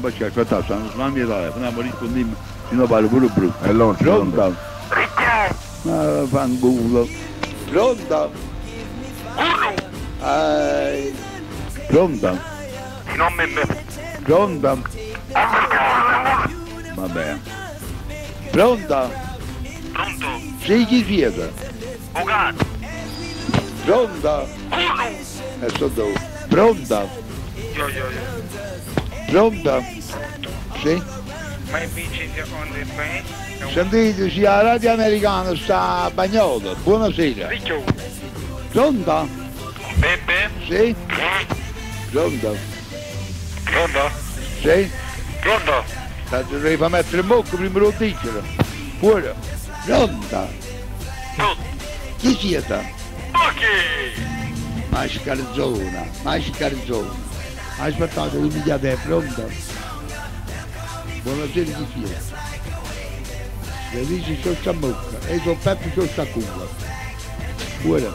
poi ci ascoltate, stanno suonando il telefono, ma rispondiamo, se no parlo pure brutto. È longe. Pronto? Ma fanculo. Pronto? Pronto? Non me. Pronto? Vabbè. Pronto? Pronto? Sì, chi siete? Avvocato. Pronto? Sto dove? Pronto? Io. Pronto? Sì? Ma invece secondo il paese? Sentite, sì, la radio americana sta a Bagnolo. Buonasera. Riccio. Pronto? Peppe? Sì? Pronto? Pronto? Sì? Pronto? Devi far mettere in bocca prima lo dicono. Fuori. Pronto? Chi siete? Ok! Mascarzona. Aspettate, un miliardo, pronto? Buonasera, chi siete? Le dici c'ho sta bocca e sono Peppe c'ho sta culla. Fuori.